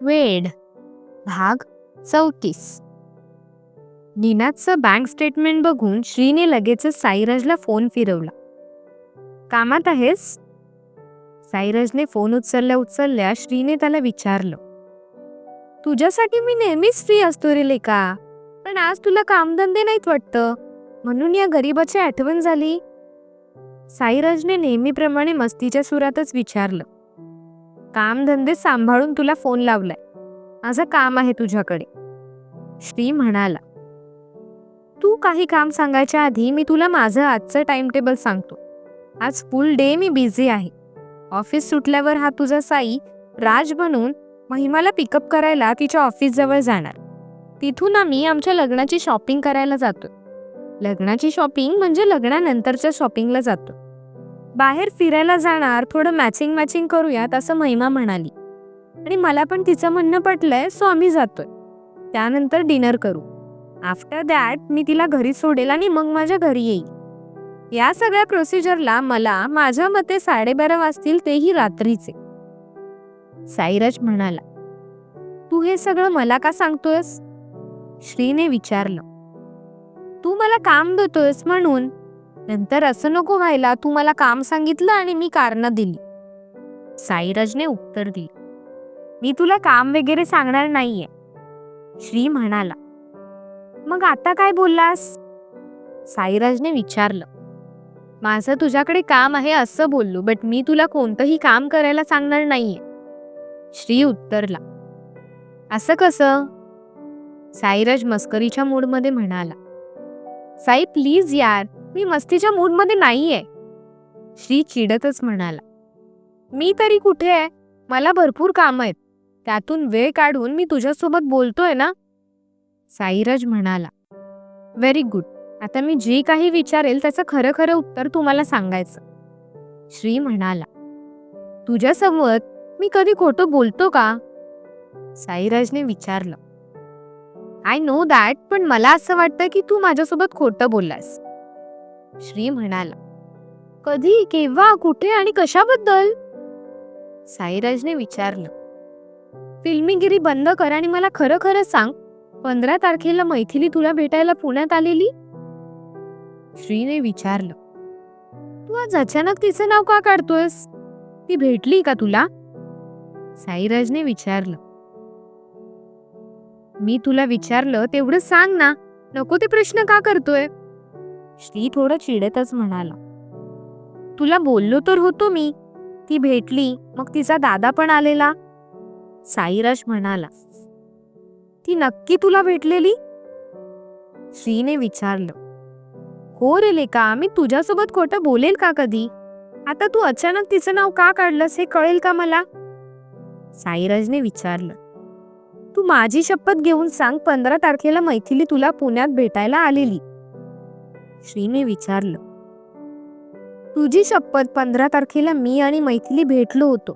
वेड भाग 34. नीनाचं bank statement बघून श्रीने लगेचच साईराजला फोन फिरवला. कामात आहेस? साईराजने फोन उचलल्या श्रीने त्याला विचारलं. तुझ्यासाठी मी नेहमीच फ्री असतो रे लेका, पण आज तुला कामधंदे नाहीत वाटतं, म्हणून या गरीबाची आठवण झाली. साईराजने नेहमीप्रमाणे मस्तीच्या सुरातच विचारलं. कामधंदे सांभाळून तुला फोन लावलाय, माझं काम आहे तुझ्याकडे. श्री म्हणाला. तू काही काम सांगायच्या आधी मी तुला माझं आजचं टाइम टेबल सांगतो. आज फुल डे मी बिझी आहे. ऑफिस सुटल्यावर हा तुझा साई राज बनून महिमाला पिकअप करायला तिच्या ऑफिस जवळ जाणार. तिथून आम्ही आमच्या लग्नाची शॉपिंग करायला जातो. लग्नाची शॉपिंग म्हणजे लग्नानंतरच्या शॉपिंगला जातो. बाहेर फिरायला जाणार, थोडं मॅचिंग करूयात असं महिमा म्हणाली आणि मला पण तिचं म्हणणं पटलंय, सो आम्ही जातोय. त्यानंतर डिनर करू. आफ्टर दॅट मी तिला घरी सोडेल आणि मग माझ्या घरी येईल. या सगळ्या प्रोसिजरला मला माझ्या मते 12:30 वाजतील, तेही रात्रीचे. साईराज म्हणाला. तू हे सगळं मला का सांगतोयस? श्रीने विचारलं. तू मला काम देतोयस म्हणून. नंतर असं नको व्हायला, तू मला काम सांगितलं आणि मी कारणं दिली. साईराजने उत्तर दिले. मी तुला काम वगैरे सांगणार नाहीये. श्री म्हणाला. मग आता काय बोललास? साईराजने विचारलं. माझं तुझ्याकडे काम आहे असं बोललो, बट मी तुला कोणतंही काम करायला सांगणार नाहीये. श्री उत्तरला. असं कसं? साईराज मस्करीच्या मूडमध्ये म्हणाला. साई प्लीज यार, मी मस्तीच्या मूडमध्ये नाहीये. श्री चिडतच म्हणाला. मी तरी कुठे आहे? मला भरपूर काम आहेत. त्यातून वेळ काढून मी तुझ्यासोबत बोलतोय ना. साईराज म्हणाला. Very good. आता मी जे काही विचारेल त्याचं खरं खरं उत्तर तुम्हाला सांगायचं. श्री म्हणाला. तुझ्यासमोर मी कधी खोटं बोलतो का? साईराजने विचारलं. आय नो दॅट, पण मला असं वाटतं की तू माझ्यासोबत खोटं बोललास. श्री म्हणाला. कधी, केव्हा, कुठे आणि कशाबद्दल? साईराजने विचारलं. फिल्मीगिरी बंद कर आणि मला खरं खरं सांग, 15 तारखेला मैथिली तुला भेटायला पुण्यात आलेली? श्रीने विचारलं. तू आज अचानक तिचं नाव का काढतोयस? ती भेटली का तुला? साईराजने विचारलं. मी तुला विचारलं तेवढं सांग ना, नको ते प्रश्न का करतोय? श्री थोडं चिडतच म्हणाला. तुला बोललो तर होतो मी. ती भेटली, मग तिचा दादा पण आलेला. साईराज म्हणाला. ती नक्की तुला भेटलेली? श्रीने विचारलं. हो रे लेका, मी तुझ्यासोबत खोटं बोलेल का कधी? आता तू अचानक तिचं नाव का काढलंस हे कळेल का मला? साईराजने विचारलं. तू माझी शपथ घेऊन सांग, 15 तारखेला मैथिली तुला पुण्यात भेटायला आलेली? श्रीने विचारलं. तुझी शपथ, 15 तारखेला मी आणि मैथिली भेटलो होतो.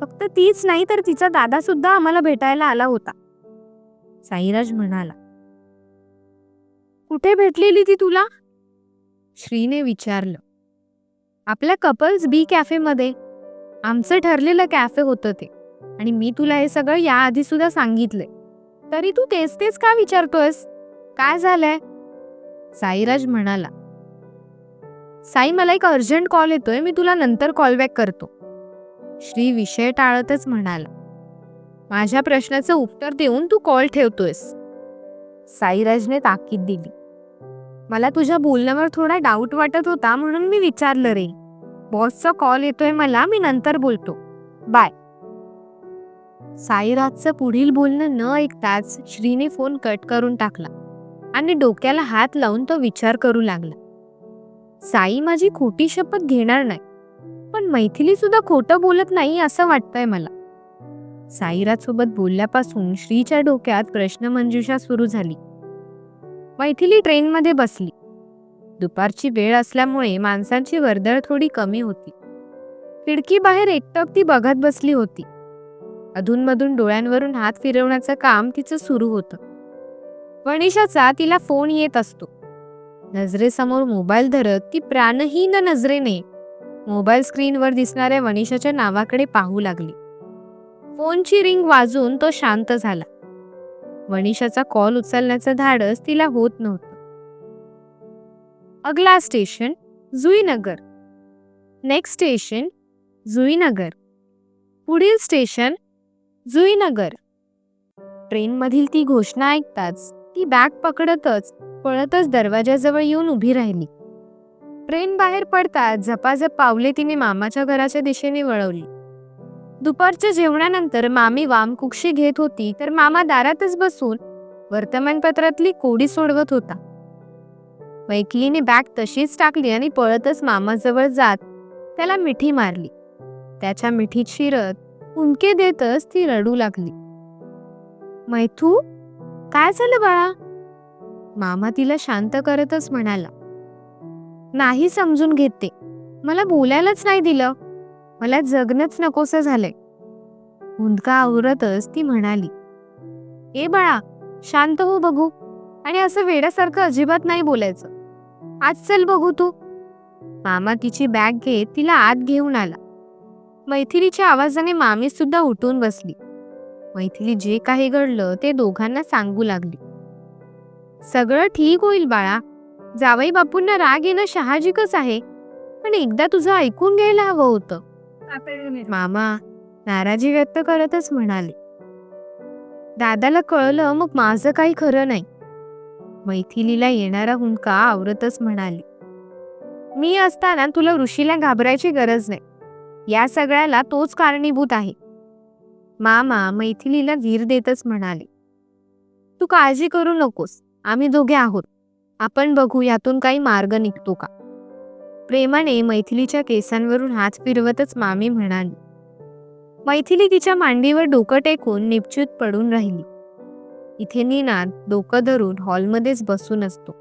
फक्त तीच नाही तर तिचा दादा सुद्धा आम्हाला भेटायला आला होता. साईराज म्हणाला. कुठे भेटलेली ती तुला? श्रीने विचारलं. आपल्या कपल्स बी कॅफेमध्ये. आमचं ठरलेलं कॅफे होतं ते, आणि मी तुला हे सगळं याआधी सुद्धा सांगितलंय. तरी तू तेच का विचारतोयस? काय झालंय? साईराज म्हणाला. साई, मला एक अर्जंट कॉल येतोय, मी तुला नंतर कॉल बॅक करतो. श्री विषय टाळतच म्हणाला. माझ्या प्रश्नाचं उत्तर देऊन तू कॉल ठेवतोयस. साईराजने ताकीद दिली. मला तुझ्या बोलण्यावर थोडा डाऊट वाटत होता, म्हणून मी विचारलं रे. बॉसचा कॉल येतोय मला, मी नंतर बोलतो. बाय. साईराजचं पुढील बोलणं न ऐकताच श्रीने फोन कट करून टाकला आणि डोक्याला हात लावून तो विचार करू लागला. साई माझी खोटी शपथ घेणार नाही, पण मैथिली सुद्धा खोटं बोलत नाही असं वाटतंय मला. साईराज सोबत बोलल्यापासून श्रीच्या डोक्यात प्रश्नमंजुषा सुरू झाली. मैथिली ट्रेनमध्ये बसली. दुपारची वेळ असल्यामुळे माणसांची वर्दळ थोडी कमी होती. खिडकी बाहेर एकटक ती बघत बसली होती. अधूनमधून डोळ्यांवरून हात फिरवण्याचं काम तिचं सुरू होतं. वनिषाचा तिला फोन येत असतो. नजरेसमोर मोबाईल धरत ती प्राणहीन नजरेने मोबाईल स्क्रीनवर दिसणाऱ्या वनिषाच्या नावाकडे पाहू लागली. फोनची रिंग वाजून तो शांत झाला. वनिशाचा कॉल उचलण्याचं धाडस तिला होत नव्हतं. अगला station Juinagar. Next station Juinagar. पुढील स्टेशन जुईनगर. ट्रेनमधील ती घोषणा ऐकताच ती बॅग पकडतच पळतच दरवाजाजवळ येऊन उभी राहिली. ट्रेन बाहेर पडताच झपाझप पावले तिने मामाच्या घराच्या दिशेने वळवली. दुपारच्या जेवणानंतर मामी वामकुक्षी घेत होती तर मामा दारातच बसून वर्तमानपत्रातली कोडी सोडवत होता. मैथिलीने बॅग तशीच टाकली आणि पळतच मामाजवळ जात त्याला मिठी मारली. त्याच्या मिठीत शिरत हुंदके देतच ती रडू लागली. मैथू, काय झालं बाळा? मामा तिला शांत करतच म्हणाला, नाही समजून घेते, मला बोलायलाच नाही दिलं, मला जगणंच नकोसं झालंय. हुंदका आवरतच ती म्हणाली, ए बाळा, शांत हो बघू, आणि असं वेड्यासारखं अजिबात नाही बोलायचं. आज चल बघू तू. मामा तिची बॅग घेत तिला आत घेऊन आला. मैथिलीच्या आवाजाने मामी सुद्धा उठून बसली. मैथिली जे काही घडलं ते दोघांना सांगू लागली. सगळं ठीक होईल बाळा, जावई बापूंना राग येणं साहजिकच आहे, पण एकदा तुझं ऐकून घ्यायला हवं होतं. मामा नाराजी व्यक्त करतच म्हणाले. दादाला कळलं मग माझं काही खरं नाही. मैथिलीला येणारा हुंदका आवरतच म्हणाली, मी असताना तुला ऋषीला घाबरायची गरज नाही. या सगळ्याला तोच कारणीभूत आहे. मामा मैथिलीला धीर देतच म्हणाले, तू काळजी करू नकोस, आम्ही दोघे आहोत. आपण बघू यातून काही मार्ग निघतो का. प्रेमाने मैथिलीच्या केसांवरून हात फिरवतच मामी म्हणाली. मैथिली तिच्या मांडीवर डोकं टेकून निपचित पडून राहिली. इथे निनाद डोकं धरून हॉलमध्येच बसून असतो.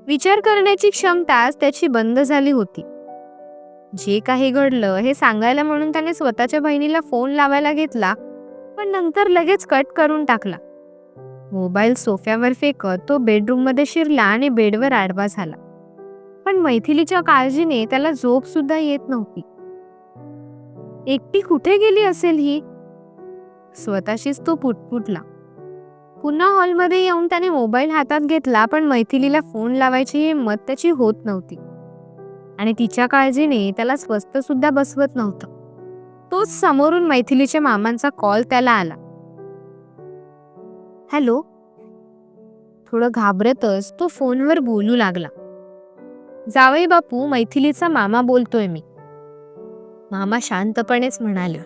विचार करण्याची क्षमताच त्याची बंद झाली होती. जे काही घडलं हे सांगायला म्हणून त्याने स्वतःच्या बहिणीला फोन लावायला घेतला, पण नंतर लगेच कट करून टाकला. मोबाईल सोफ्यावर फेकत तो बेडरूममध्ये शिरला आणि बेडवर आडवा झाला. पण मैथिलीच्या काळजीने त्याला झोप सुद्धा येत नव्हती. एकटी कुठे गेली असेल ही? स्वतःशीच तो पुटपुटला. पुन्हा हॉलमध्ये येऊन त्याने मोबाईल हातात घेतला, पण मैथिलीला फोन लावायची हिंमत त्याची होत नव्हती आणि तिच्या काळजीने त्याला स्वस्थ सुद्धा बसवत नव्हतं. तोच समोरून मैथिलीच्या मामांचा कॉल त्याला आला. हॅलो. थोडं घाबरतच तो फोनवर बोलू लागला. जावई बापू, मैथिलीचा मामा बोलतोय मी. मामा शांतपणेच म्हणाले.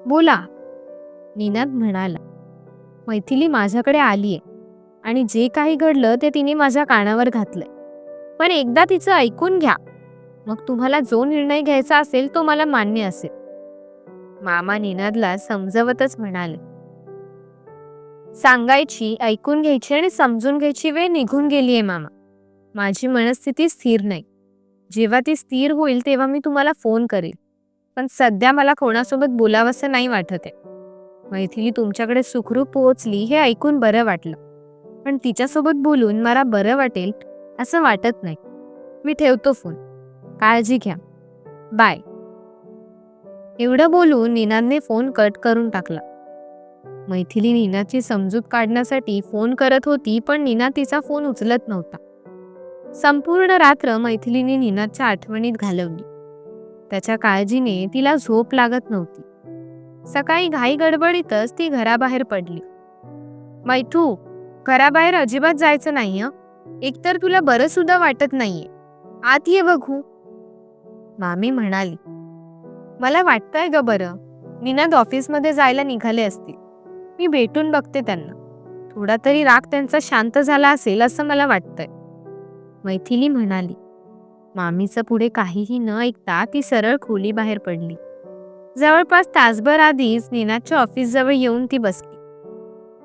बोला. निनाद म्हणाला. मैथिली माझ्याकडे आलीये आणि जे काही घडलं ते तिने माझ्या कानावर घातलंय, पण एकदा तिचं ऐकून घ्या, मग तुम्हाला जो निर्णय घ्यायचा असेल तो मला मान्य असेल. मामा निनादला समजवतच म्हणाले. सांगायची, ऐकून घ्यायची आणि समजून घ्यायची वेळ निघून गेलीये मामा. माझी मनस्थिती स्थिर नाही. जेव्हा ती स्थिर होईल तेव्हा मी तुम्हाला फोन करेल, पण सध्या मला कोणासोबत बोलावंसं नाही वाटत आहे. मैथिली तुमच्याकडे सुखरूप पोहोचली हे ऐकून बरं वाटलं, पण तिच्यासोबत बोलून मला बरं वाटेल असं वाटत नाही. मी ठेवतो फोन. काळजी घ्या. बाय. एवढं बोलून निनादने फोन कट करून टाकला. मैथिली निनादची समजूत काढण्यासाठी फोन करत होती, पण निनाद तिचा फोन उचलत नव्हता. संपूर्ण रात्र मैथिलीने निनादच्या आठवणीत घालवली. त्याच्या काळजीने तिला झोप लागत नव्हती. सकाळी घाई गडबडीतच ती घराबाहेर पडली. मैथू, घराबाहेर अजिबात जायचं नाही हं. एकतर तुला बरं सुद्धा वाटत नाहीये. आत ये बघू. मामी म्हणाली. मला वाटतंय ग बरं. निनाद ऑफिसमध्ये जायला निघाले असतील. मी भेटून बघते त्यांना. थोडा तरी राग त्यांचा शांत झाला असेल असं मला वाटतंय. मैथिली म्हणाली. मामीचं पुढे काहीही न ऐकता ती सरळ खोली बाहेर पडली. जवळपास तासभर आधीच निनादच्या ऑफिसजवळ येऊन ती बसली.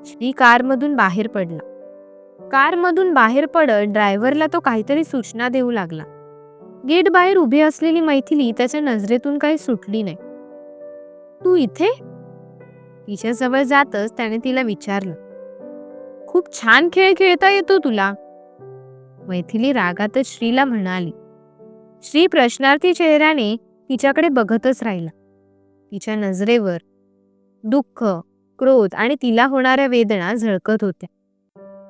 श्री कारमधून बाहेर पडला. कारमधून बाहेर पडत ड्रायव्हरला तो काहीतरी सूचना देऊ लागला. गेट बाहेर उभी असलेली मैथिली त्याच्या नजरेतून काही सुटली नाही. तू इथे? तिच्याजवळ जातच त्याने तिला विचारलं. खूप छान खेळ खेळता येतो तुला. मैथिली रागातच श्रीला म्हणाली. श्री प्रश्नार्थी चेहऱ्याने तिच्याकडे बघतच राहिला. तिच्या नजरेवर दुःख, क्रोध आणि तिला होणाऱ्या वेदना झळकत होत्या.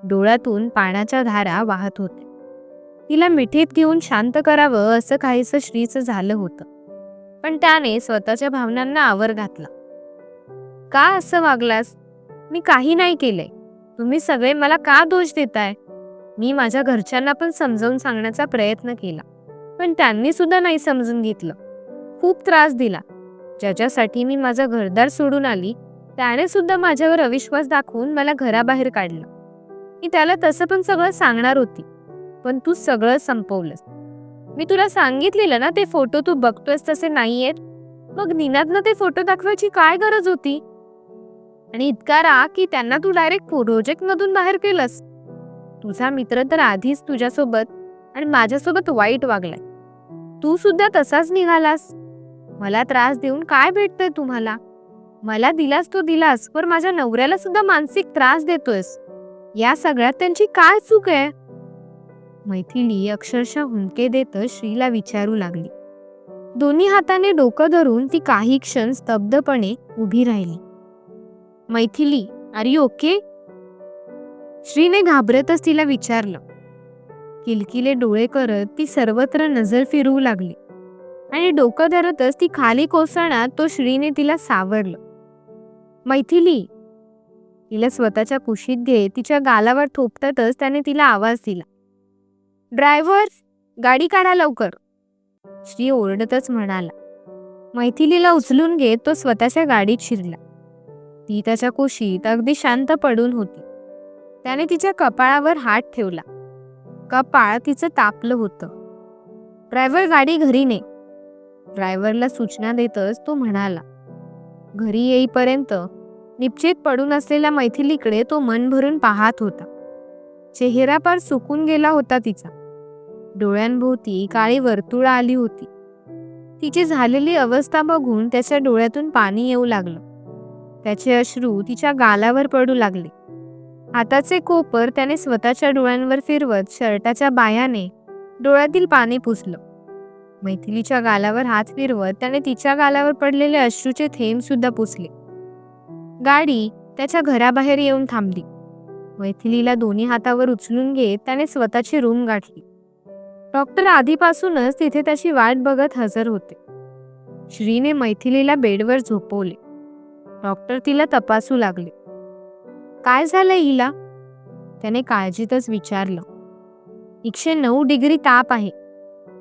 डोळ्यातून पाण्याच्या धारा वाहत होत्या. तिला मिठीत घेऊन शांत करावं असं काहीसं श्रीचं झालं होतं. पण त्याने स्वतःच्या भावनांना आवर घातला. का असं वागलास? मी काही नाही केलंय. तुम्ही सगळे मला का दोष देताय? मी माझ्या घरच्यांना पण समजावून सांगण्याचा प्रयत्न केला, पण त्यांनी सुद्धा नाही समजून घेतलं. खूप त्रास दिला. ज्याच्यासाठी मी माझं घरदार सोडून आली, त्याने सुद्धा माझ्यावर अविश्वास दाखवून मला घराबाहेर काढलं. मी त्याला तसं पण सगळं सांगणार होती, पण तू सगळं संपवलंस. मी तुला सांगितलेलं ना, ते फोटो तू बघतोयस तसे नाहीयेत. मग निनादनं ते फोटो दाखवायची काय गरज होती? आणि इतका राग की त्यांना तू डायरेक्ट प्रोजेक्ट मधून बाहेर केलंस. तुझा मित्र तर आधीच तुझ्यासोबत आणि माझ्यासोबत वाईट वागलाय. तू सुद्धा तसाच निघालास. मला त्रास देऊन काय भेटतंय तुम्हाला? मला दिलास तो दिलास, पण माझ्या नवऱ्याला सुद्धा मानसिक त्रास देतोयस. या सगळ्यात त्यांची काय चूक आहे? मैथिली अक्षरशः हुंदके देत श्रीला विचारू लागली. दोन्ही हाताने डोकं धरून ती काही क्षण स्तब्धपणे उभी राहिली. Maithili, are you okay? श्रीने घाबरतच तिला विचारलं. किलकिले डोळे करत ती सर्वत्र नजर फिरवू लागली आणि डोकं धरतच ती खाली कोसळण्यात तो श्रीने तिला सावरलं. मैथिली, तिला स्वतःच्या कुशीत घेत तिच्या गालावर थोपटतच त्याने तिला आवाज दिला. ड्रायव्हर, गाडी काढा लवकर. श्री ओरडतच म्हणाला. मैथिलीला उचलून घेत तो स्वतःच्या गाडीत शिरला. ती त्याच्या कुशीत अगदी शांत पडून होती. त्याने तिच्या कपाळावर हात ठेवला. कपाळ तिचं तापलं होतं. ड्रायव्हर, गाडी घरी ने. ड्रायव्हरला सूचना देतच तो म्हणाला. घरी येईपर्यंत निपचित पडून असलेल्या मैथिलीकडे तो मन भरून पाहत होता. चेहरा पार सुकून गेला होता तिचा. डोळ्यांभोवती काळी वर्तुळं आली होती. तिची झालेली अवस्था बघून त्याच्या डोळ्यातून पाणी येऊ लागलं. त्याचे अश्रू तिच्या गालावर पडू लागले. हाताचे कोपर त्याने स्वतःच्या डोळ्यांवर फिरवत शर्टाच्या बाह्याने डोळ्यातील पाणी पुसलं. मैथिलीच्या गालावर हात फिरवत त्याने तिच्या गालावर पडलेले अश्रूचे थेंब सुद्धा पुसले. गाडी त्याच्या घराबाहेर येऊन थांबली. मैथिलीला दोन्ही हातावर उचलून घेत त्याने स्वतःची रूम गाठली. डॉक्टर आधीपासूनच तिथे त्याची वाट बघत हजर होते. श्रीने मैथिलीला बेडवर झोपवले. डॉक्टर तिला तपासू लागले. काय झालंय हिला? त्याने काळजीतच विचारलं. 109 डिग्री ताप आहे.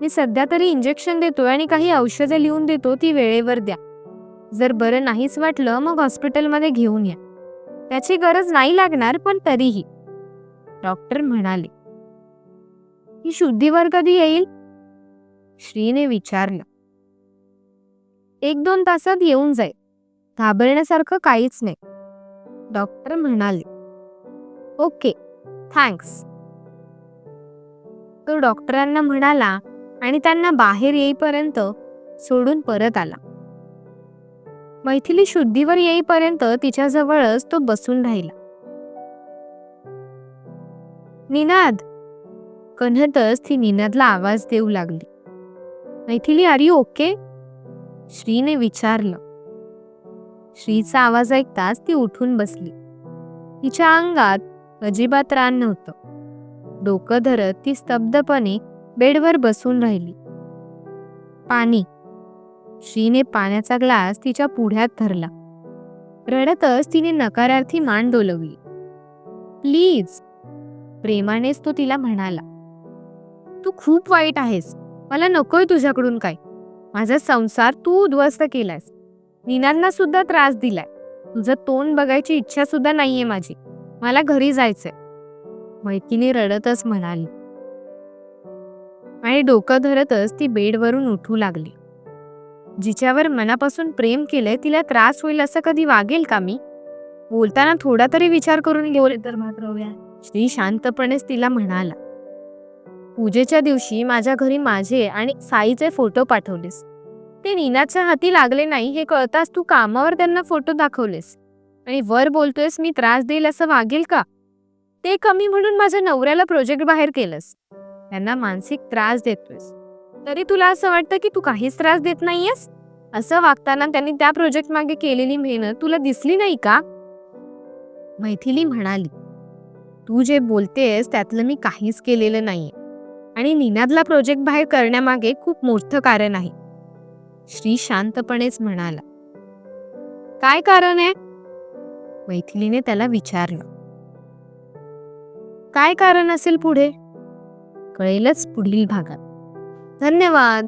मी सध्या तरी इंजेक्शन देतोय आणि काही औषधं लिहून देतो, ती वेळेवर द्या. जर बरं नाहीच वाटलं मग हॉस्पिटलमध्ये घेऊन या. त्याची गरज नाही लागणार, पण तरीही, डॉक्टर म्हणाले. ही शुद्धीवर कधी येईल? श्रीने विचारलं. 1-2 तासात येऊन जाईल. घाबरण्यासारखं काहीच नाही, डॉक्टर म्हणाले. Okay, thanks. तो डॉक्टरांना म्हणाला आणि त्यांना बाहेर येईपर्यंत सोडून परत आला. मैथिली शुद्धीवर येईपर्यंत तिच्याजवळच तो बसून राहिला. निनाद, कन्हतच ती निनादला आवाज देऊ लागली. Maithili, are you okay? श्रीने विचारलं. श्रीचा आवाज ऐकताच ती उठून बसली. तिच्या अंगात अजिबात रान नव्हतं. डोकं धरत ती स्तब्धपणे बेडवर बसून राहिली. पाणी. श्रीने पाण्याचा ग्लास तिच्या पुढ्यात धरला. रडतच तिने नकारार्थी मान डोलवली. प्लीज, प्रेमानेच तो तिला म्हणाला. तू खूप वाईट आहेस. मला नकोय तुझ्याकडून काय. माझा संसार तू उद्ध्वस्त केलायस. निनांना सुद्धा त्रास दिलाय. तुझं तोंड बघायची इच्छा सुद्धा नाहीये माझी. मला घरी जायचंय, मैथिली रडतच म्हणाली. आणि डोकं धरतच ती बेडवरून उठू लागली. जिच्यावर मनापासून प्रेम केलंय तिला त्रास होईल असं कधी वागेल का मी? बोलताना थोडा तरी विचार करून घेऊ तर मात्र. श्री शांतपणेच तिला म्हणाला. पूजेच्या दिवशी माझ्या घरी माझे आणि साईचे फोटो पाठवलेस. ते नीनाच्या हाती लागले नाही हे कळताच तू कामावर त्यांना फोटो दाखवलेस आणि वर बोलतोयस मी त्रास देईल असं वागेल का? ते कमी म्हणून माझ्या नवऱ्याला प्रोजेक्ट बाहेर केलंस. त्यांना मानसिक त्रास देतोयस, तरी तुला असं वाटतं की तू काहीच त्रास देत नाहीयेस? असं वागताना त्यांनी त्या प्रोजेक्ट मागे केलेली मेहनत तुला दिसली नाही का? मैथिली म्हणाली, तू जे बोलतेस त्यातलं मी काहीच केलेलं नाहीये आणि निनादला प्रोजेक्ट बाहेर करण्यामागे खूप मोठं कारण आहे. श्री शांतपणेच म्हणाला. काय कारण आहे? मैथिलीने त्याला विचारलं. काय कारण असेल पुढे? कळेलच पुढील भागात. धन्यवाद.